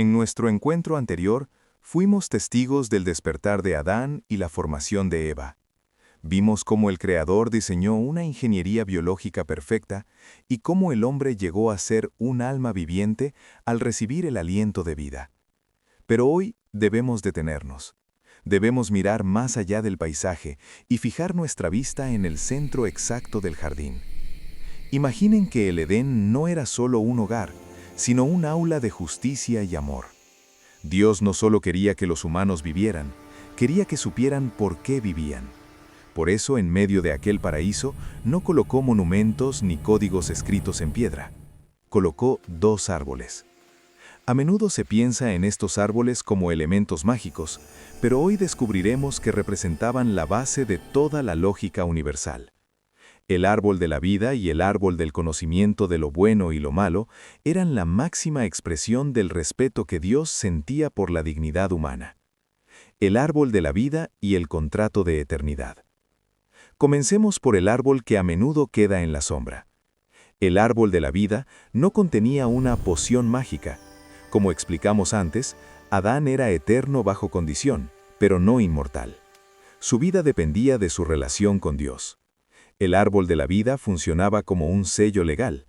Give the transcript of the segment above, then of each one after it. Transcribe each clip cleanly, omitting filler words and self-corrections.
En nuestro encuentro anterior, fuimos testigos del despertar de Adán y la formación de Eva. Vimos cómo el Creador diseñó una ingeniería biológica perfecta y cómo el hombre llegó a ser un alma viviente al recibir el aliento de vida. Pero hoy debemos detenernos. Debemos mirar más allá del paisaje y fijar nuestra vista en el centro exacto del jardín. Imaginen que el Edén no era solo un hogar, sino un aula de justicia y amor. Dios no solo quería que los humanos vivieran, quería que supieran por qué vivían. Por eso, en medio de aquel paraíso, no colocó monumentos ni códigos escritos en piedra. Colocó 2 árboles. A menudo se piensa en estos árboles como elementos mágicos, pero hoy descubriremos que representaban la base de toda la lógica universal. El árbol de la vida y el árbol del conocimiento de lo bueno y lo malo eran la máxima expresión del respeto que Dios sentía por la dignidad humana. El árbol de la vida y el contrato de eternidad. Comencemos por el árbol que a menudo queda en la sombra. El árbol de la vida no contenía una poción mágica. Como explicamos antes, Adán era eterno bajo condición, pero no inmortal. Su vida dependía de su relación con Dios. El árbol de la vida funcionaba como un sello legal.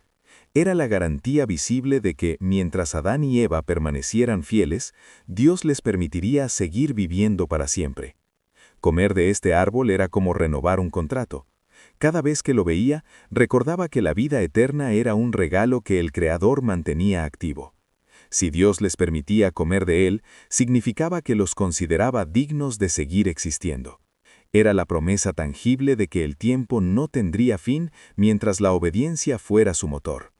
Era la garantía visible de que, mientras Adán y Eva permanecieran fieles, Dios les permitiría seguir viviendo para siempre. Comer de este árbol era como renovar un contrato. Cada vez que lo veía, recordaba que la vida eterna era un regalo que el Creador mantenía activo. Si Dios les permitía comer de él, significaba que los consideraba dignos de seguir existiendo. Era la promesa tangible de que el tiempo no tendría fin mientras la obediencia fuera su motor.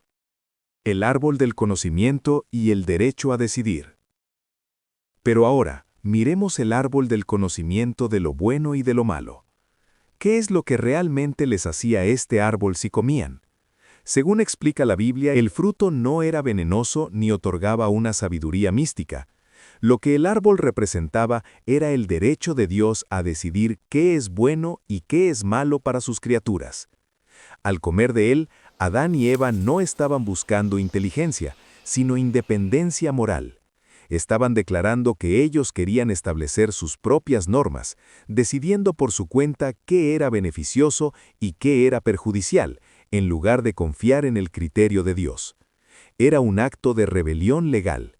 El árbol del conocimiento y el derecho a decidir. Pero ahora, miremos el árbol del conocimiento de lo bueno y de lo malo. ¿Qué es lo que realmente les hacía este árbol si comían? Según explica la Biblia, el fruto no era venenoso ni otorgaba una sabiduría mística. Lo que el árbol representaba era el derecho de Dios a decidir qué es bueno y qué es malo para sus criaturas. Al comer de él, Adán y Eva no estaban buscando inteligencia, sino independencia moral. Estaban declarando que ellos querían establecer sus propias normas, decidiendo por su cuenta qué era beneficioso y qué era perjudicial, en lugar de confiar en el criterio de Dios. Era un acto de rebelión legal.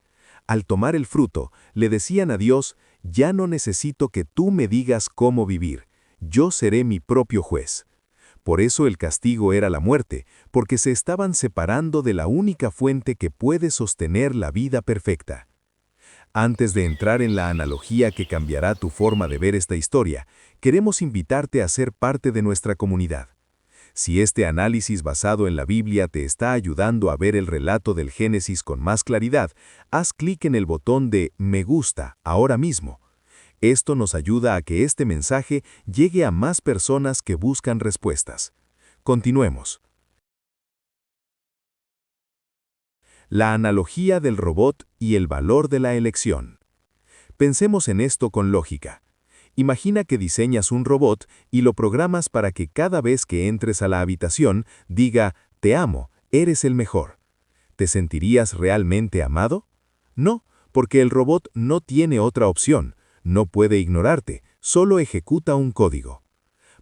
Al tomar el fruto, le decían a Dios, ya no necesito que tú me digas cómo vivir, yo seré mi propio juez. Por eso el castigo era la muerte, porque se estaban separando de la única fuente que puede sostener la vida perfecta. Antes de entrar en la analogía que cambiará tu forma de ver esta historia, queremos invitarte a ser parte de nuestra comunidad. Si este análisis basado en la Biblia te está ayudando a ver el relato del Génesis con más claridad, haz clic en el botón de Me gusta ahora mismo. Esto nos ayuda a que este mensaje llegue a más personas que buscan respuestas. Continuemos. La analogía del robot y el valor de la elección. Pensemos en esto con lógica. Imagina que diseñas un robot y lo programas para que cada vez que entres a la habitación diga, te amo, eres el mejor. ¿Te sentirías realmente amado? No, porque el robot no tiene otra opción, no puede ignorarte, solo ejecuta un código.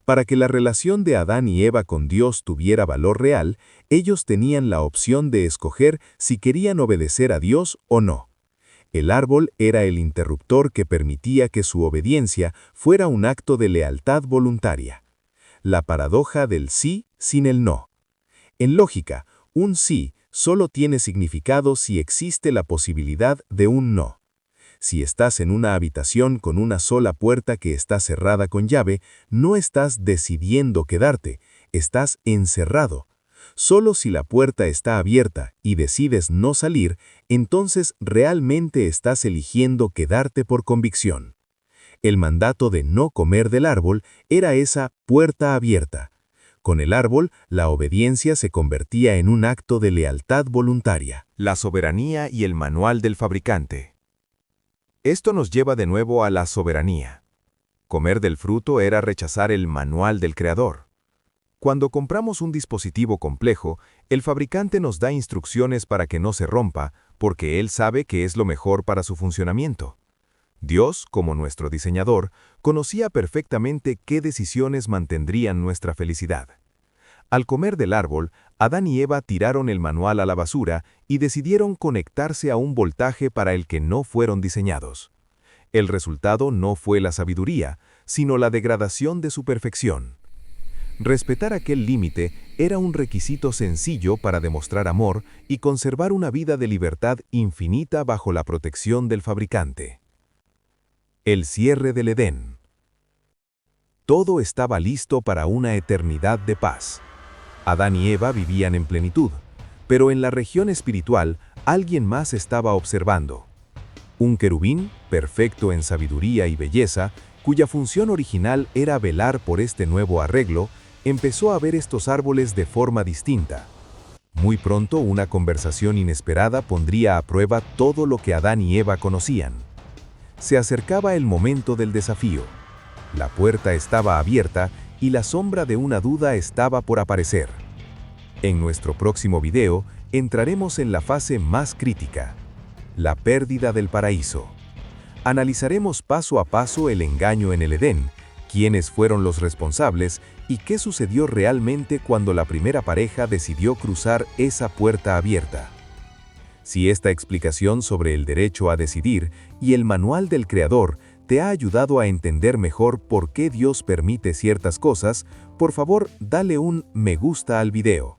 Para que la relación de Adán y Eva con Dios tuviera valor real, ellos tenían la opción de escoger si querían obedecer a Dios o no. El árbol era el interruptor que permitía que su obediencia fuera un acto de lealtad voluntaria. La paradoja del sí sin el no. En lógica, un sí solo tiene significado si existe la posibilidad de un no. Si estás en una habitación con una sola puerta que está cerrada con llave, no estás decidiendo quedarte, estás encerrado. Solo si la puerta está abierta y decides no salir, entonces realmente estás eligiendo quedarte por convicción. El mandato de no comer del árbol era esa puerta abierta. Con el árbol, la obediencia se convertía en un acto de lealtad voluntaria. La soberanía y el manual del fabricante. Esto nos lleva de nuevo a la soberanía. Comer del fruto era rechazar el manual del Creador. Cuando compramos un dispositivo complejo, el fabricante nos da instrucciones para que no se rompa, porque Él sabe que es lo mejor para su funcionamiento. Dios, como nuestro diseñador, conocía perfectamente qué decisiones mantendrían nuestra felicidad. Al comer del árbol, Adán y Eva tiraron el manual a la basura y decidieron conectarse a un voltaje para el que no fueron diseñados. El resultado no fue la sabiduría, sino la degradación de su perfección. Respetar aquel límite era un requisito sencillo para demostrar amor y conservar una vida de libertad infinita bajo la protección del fabricante. El cierre del Edén. Todo estaba listo para una eternidad de paz. Adán y Eva vivían en plenitud, pero en la región espiritual alguien más estaba observando. Un querubín, perfecto en sabiduría y belleza, cuya función original era velar por este nuevo arreglo, empezó a ver estos árboles de forma distinta. Muy pronto una conversación inesperada pondría a prueba todo lo que Adán y Eva conocían. Se acercaba el momento del desafío. La puerta estaba abierta y la sombra de una duda estaba por aparecer. En nuestro próximo video entraremos en la fase más crítica: la pérdida del paraíso. Analizaremos paso a paso el engaño en el Edén, quiénes fueron los responsables y qué sucedió realmente cuando la primera pareja decidió cruzar esa puerta abierta. Si esta explicación sobre el derecho a decidir y el manual del Creador te ha ayudado a entender mejor por qué Dios permite ciertas cosas, por favor, dale un me gusta al video.